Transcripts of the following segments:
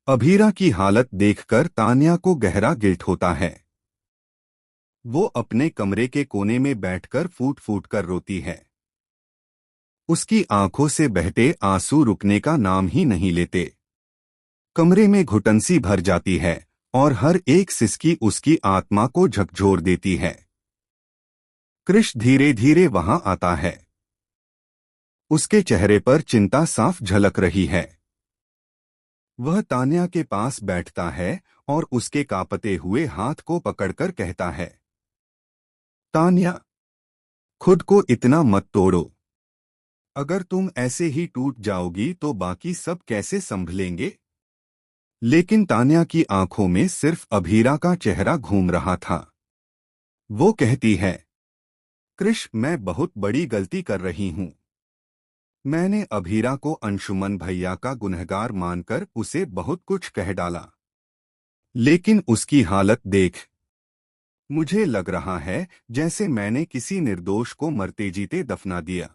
अभीरा की हालत देखकर तान्या को गहरा गिल्ट होता है। वो अपने कमरे के कोने में बैठकर फूट फूट कर रोती है। उसकी आंखों से बहते आंसू रुकने का नाम ही नहीं लेते। कमरे में घुटनसी भर जाती है और हर एक सिसकी उसकी आत्मा को झकझोर देती है। कृष धीरे धीरे वहां आता है। उसके चेहरे पर चिंता साफ झलक रही है। वह तान्या के पास बैठता है और उसके कांपते हुए हाथ को पकड़कर कहता है, तान्या, खुद को इतना मत तोड़ो। अगर तुम ऐसे ही टूट जाओगी तो बाकी सब कैसे संभलेंगे। लेकिन तान्या की आंखों में सिर्फ अभीरा का चेहरा घूम रहा था। वो कहती है, कृष, मैं बहुत बड़ी गलती कर रही हूं। मैंने अभीरा को अंशुमन भैया का गुनहगार मानकर उसे बहुत कुछ कह डाला। लेकिन उसकी हालत देख, मुझे लग रहा है जैसे मैंने किसी निर्दोष को मरते जीते दफना दिया।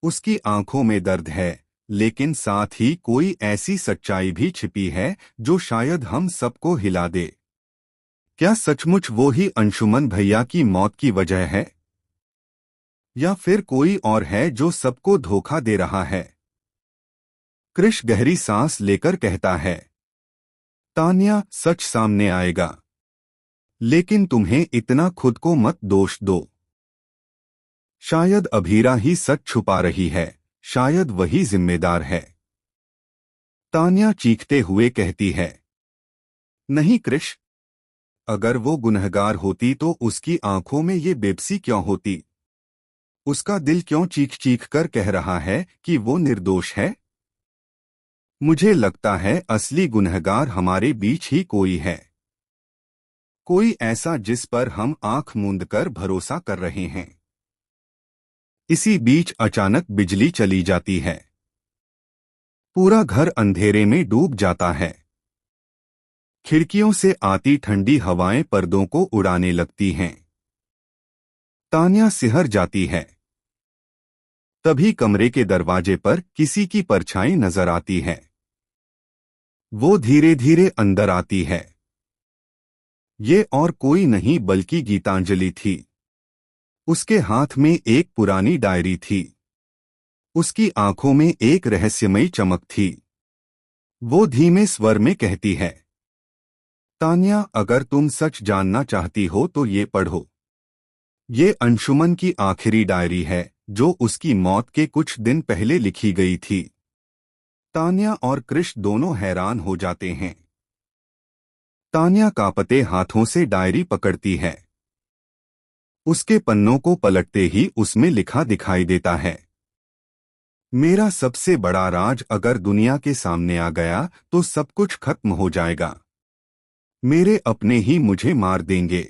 उसकी आंखों में दर्द है, लेकिन साथ ही कोई ऐसी सच्चाई भी छिपी है जो शायद हम सबको हिला दे। क्या सचमुच वो ही अंशुमन भैया की मौत की वजह है, या फिर कोई और है जो सबको धोखा दे रहा है। कृष गहरी सांस लेकर कहता है, तान्या, सच सामने आएगा। लेकिन तुम्हें इतना खुद को मत दोष दो। शायद अभीरा ही सच छुपा रही है, शायद वही जिम्मेदार है। तान्या चीखते हुए कहती है, नहीं कृष, अगर वो गुनहगार होती तो उसकी आंखों में ये बेबसी क्यों होती। उसका दिल क्यों चीख चीख कर कह रहा है कि वो निर्दोष है। मुझे लगता है असली गुनहगार हमारे बीच ही कोई है, कोई ऐसा जिस पर हम आंख मूंद कर भरोसा कर रहे हैं। इसी बीच अचानक बिजली चली जाती है। पूरा घर अंधेरे में डूब जाता है। खिड़कियों से आती ठंडी हवाएं पर्दों को उड़ाने लगती हैं। तान्या सिहर जाती है। तभी कमरे के दरवाजे पर किसी की परछाई नजर आती है। वो धीरे धीरे अंदर आती है। ये और कोई नहीं बल्कि गीतांजलि थी। उसके हाथ में एक पुरानी डायरी थी। उसकी आंखों में एक रहस्यमयी चमक थी। वो धीमे स्वर में कहती है, तान्या, अगर तुम सच जानना चाहती हो तो ये पढ़ो। ये अंशुमन की आखिरी डायरी है जो उसकी मौत के कुछ दिन पहले लिखी गई थी। तान्या और कृष दोनों हैरान हो जाते हैं। तान्या कांपते हाथों से डायरी पकड़ती है। उसके पन्नों को पलटते ही उसमें लिखा दिखाई देता है, मेरा सबसे बड़ा राज अगर दुनिया के सामने आ गया तो सब कुछ खत्म हो जाएगा। मेरे अपने ही मुझे मार देंगे।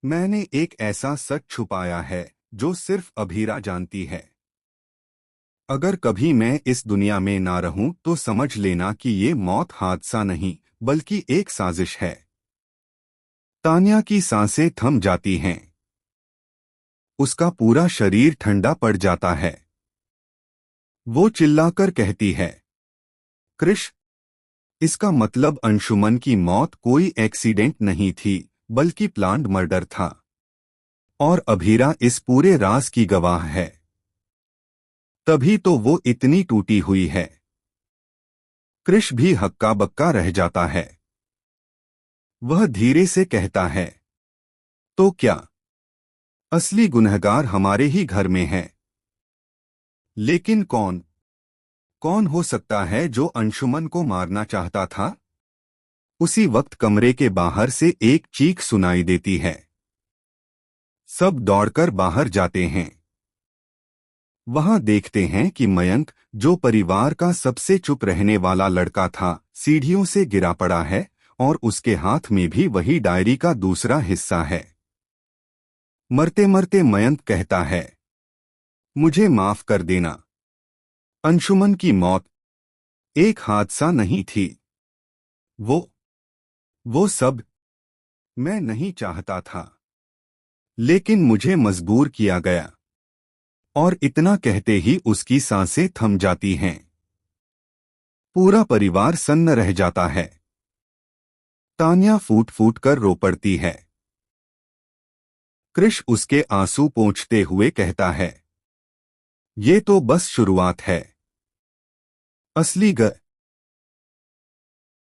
मैंने एक ऐसा सच छुपाया है जो सिर्फ अभीरा जानती है। अगर कभी मैं इस दुनिया में ना रहूं तो समझ लेना कि ये मौत हादसा नहीं बल्कि एक साजिश है। तान्या की सांसें थम जाती हैं। उसका पूरा शरीर ठंडा पड़ जाता है। वो चिल्लाकर कहती है, कृष, इसका मतलब अंशुमन की मौत कोई एक्सीडेंट नहीं थी बल्कि प्लान्ड मर्डर था। और अभीरा इस पूरे राज की गवाह है। तभी तो वो इतनी टूटी हुई है। कृष भी हक्का बक्का रह जाता है। वह धीरे से कहता है, तो क्या असली गुनहगार हमारे ही घर में है। लेकिन कौन कौन हो सकता है जो अंशुमन को मारना चाहता था। उसी वक्त कमरे के बाहर से एक चीख सुनाई देती है। सब दौड़कर बाहर जाते हैं। वहां देखते हैं कि मयंक, जो परिवार का सबसे चुप रहने वाला लड़का था, सीढ़ियों से गिरा पड़ा है और उसके हाथ में भी वही डायरी का दूसरा हिस्सा है। मरते मरते मयंक कहता है, मुझे माफ कर देना। अंशुमन की मौत एक हादसा नहीं थी। वो सब मैं नहीं चाहता था, लेकिन मुझे मजबूर किया गया। और इतना कहते ही उसकी सांसें थम जाती हैं। पूरा परिवार सन्न रह जाता है। तान्या फूट फूट कर रो पड़ती है। कृष उसके आंसू पोंछते हुए कहता है, ये तो बस शुरुआत है। असली